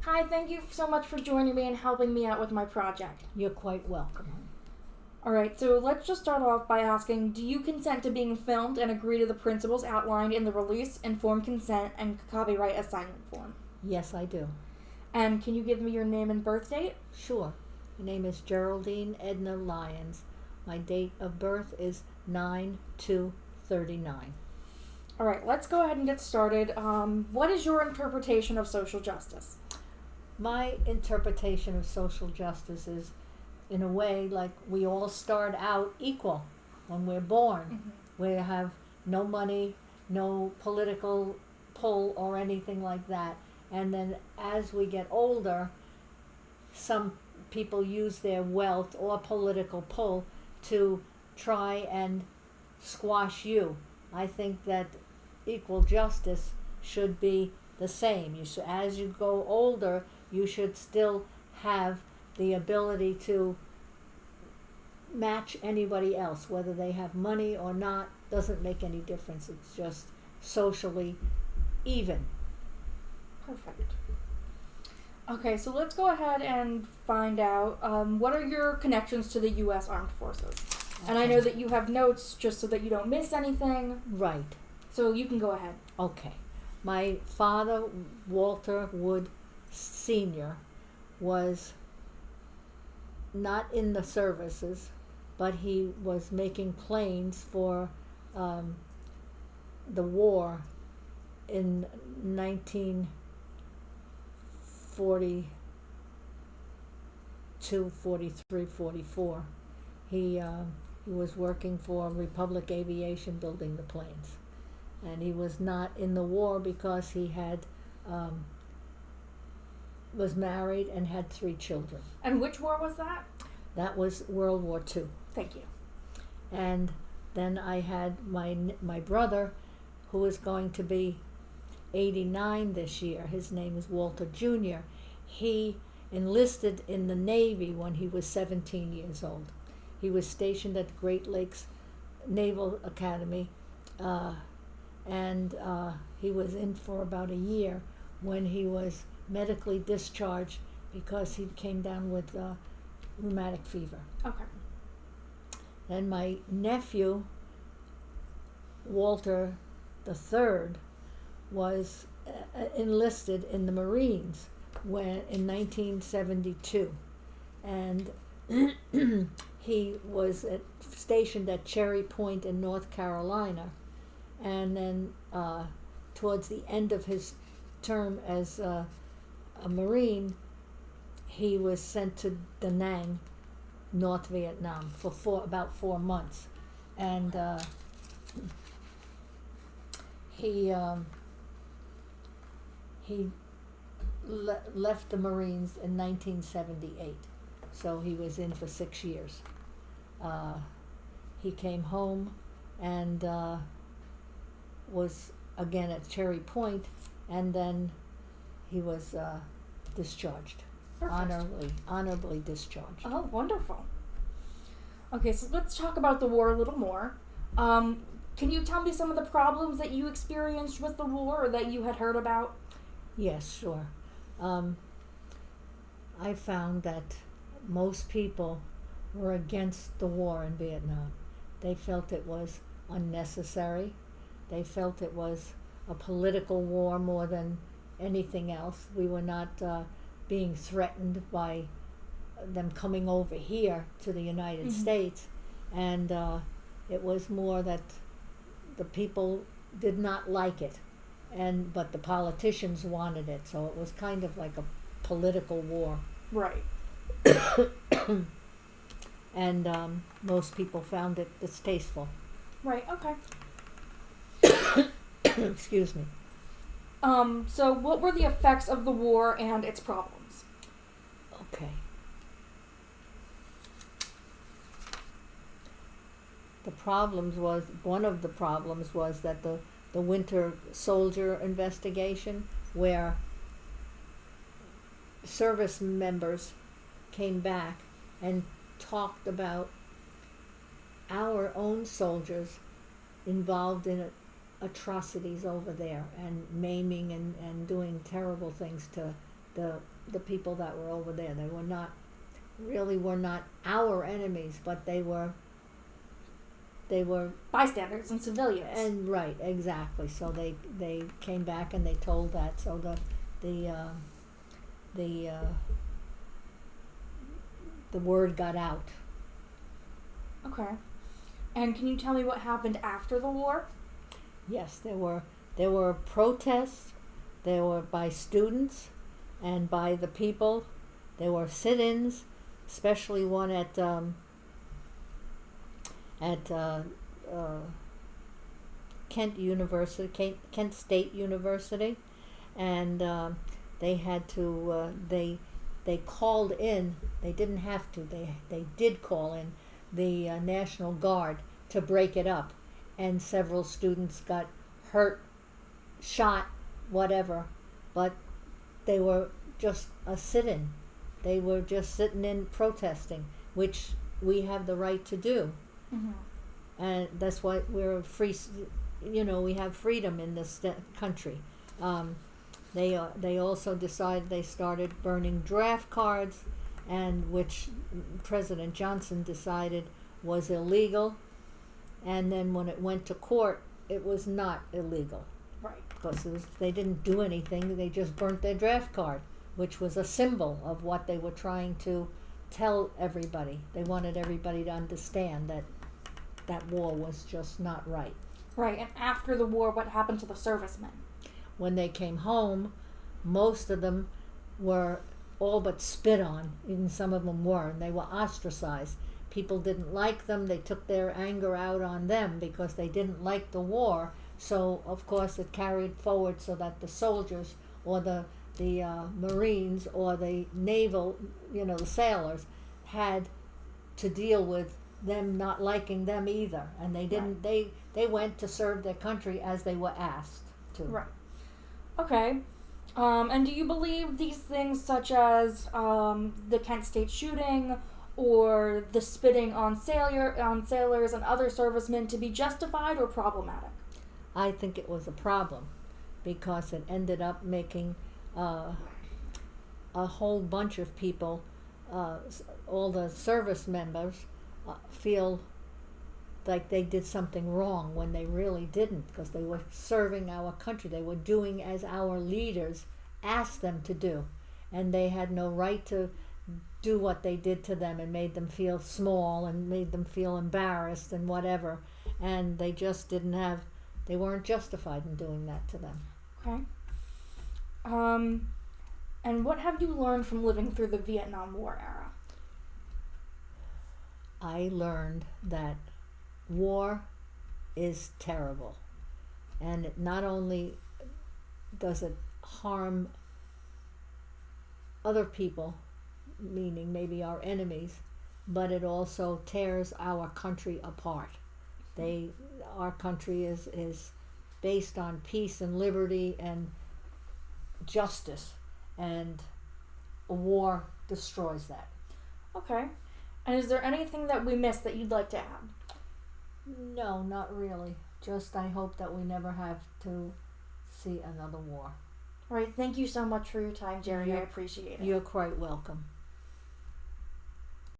Hi, thank you so much for joining me and helping me out with my project. You're quite welcome. Alright, so let's just start off by asking, do you consent to being filmed and agree to the principles outlined in the release, informed consent, and copyright assignment form? Yes, I do. And can you give me your name and birth date? Sure. My name is Geraldine Edna Lyons. My date of birth is 9/2/39. Alright, let's go ahead and get started. What is your interpretation of social justice? My interpretation of social justice is, in a way, like we all start out equal when we're born. Mm-hmm. We have no money, no political pull or anything like that. And then as we get older, some people use their wealth or political pull to try and squash you. I think that equal justice should be the same. You should, as you go older, you should still have the ability to match anybody else, whether they have money or not, doesn't make any difference. It's just socially even. Perfect. Okay, so let's go ahead and find out what are your connections to the U.S. Armed Forces. Okay. And I know that you have notes just so that you don't miss anything. Right. So you can go ahead. Okay. My father, Walter Wood Sr., was not in the services, but he was making planes for the war in 1942, 43, 44. He was working for Republic Aviation building the planes. And he was not in the war because he had was married and had 3 children. And which war was that? That was World War II. Thank you. And then I had my brother, who was going to be 89 this year. His name is Walter Jr. He enlisted in the Navy when he was 17 years old. He was stationed at Great Lakes Naval Academy, and he was in for about a year when he was medically discharged because he came down with rheumatic fever. Okay. Then my nephew, Walter III, was enlisted in the Marines in 1972, and he was stationed at Cherry Point in North Carolina, and then towards the end of his term as a Marine, he was sent to Da Nang, North Vietnam, for about 4 months, and he left the Marines in 1978, so he was in for 6 years. He came home and was again at Cherry Point, and then he was discharged. Perfect. Honorably discharged. Oh, wonderful. Okay, so let's talk about the war a little more. Can you tell me some of the problems that you experienced with the war or that you had heard about? Yes, sure. I found that most people were against the war in Vietnam. They felt it was unnecessary. They felt it was a political war more than anything else. We were not being threatened by them coming over here to the United States, and it was more that the people did not like it, but the politicians wanted it, so it was kind of like a political war. Right. And most people found it distasteful. Right, okay. Excuse me. So what were the effects of the war and its problems? Okay. One of the problems was that the Winter Soldier investigation, where service members came back and talked about our own soldiers involved in atrocities over there and maiming and doing terrible things to the people that were over there. They were not our enemies, but they were Bystanders and civilians. and right, exactly. So they came back and they told that. So the word got out. Okay. And can you tell me what happened after the war? Yes, there were protests. There were by students and by the people. There were sit-ins, especially one at Kent University, Kent State University, and they had to they called in. They didn't have to. They did call in the National Guard to break it up, and several students got hurt, shot, whatever, but they were just a sit-in. They were just sitting in protesting, which we have the right to do. Mm-hmm. And that's why we're free. We have freedom in this country. They also decided they started burning draft cards, and which President Johnson decided was illegal. And then when it went to court, it was not illegal. Right. Because they didn't do anything. They just burnt their draft card, which was a symbol of what they were trying to tell everybody. They wanted everybody to understand that war was just not right. Right. And after the war, what happened to the servicemen? When they came home, most of them were all but spit on. Even some of them were, and they were ostracized. People didn't like them. They took their anger out on them because they didn't like the war. So, of course, it carried forward so that the soldiers or the Marines or the naval, the sailors, had to deal with them not liking them either. And they didn't. Right. They went to serve their country as they were asked to. Right. Okay. And do you believe these things, such as the Kent State shooting or the spitting on sailors and other servicemen, to be justified or problematic? I think it was a problem because it ended up making a whole bunch of people, all the service members, feel like they did something wrong when they really didn't, because they were serving our country. They were doing as our leaders asked them to do, and they had no right to do what they did to them and made them feel small and made them feel embarrassed and whatever, and they just they weren't justified in doing that to them. Okay. And what have you learned from living through the Vietnam War era? I learned that war is terrible, and not only does it harm other people, meaning maybe our enemies, but it also tears our country apart. Our country is based on peace and liberty and justice, and a war destroys that. Okay. And is there anything that we missed that you'd like to add? No, not really. Just I hope that we never have to see another war. All right. Thank you so much for your time, Jerry. I appreciate it. You're quite welcome.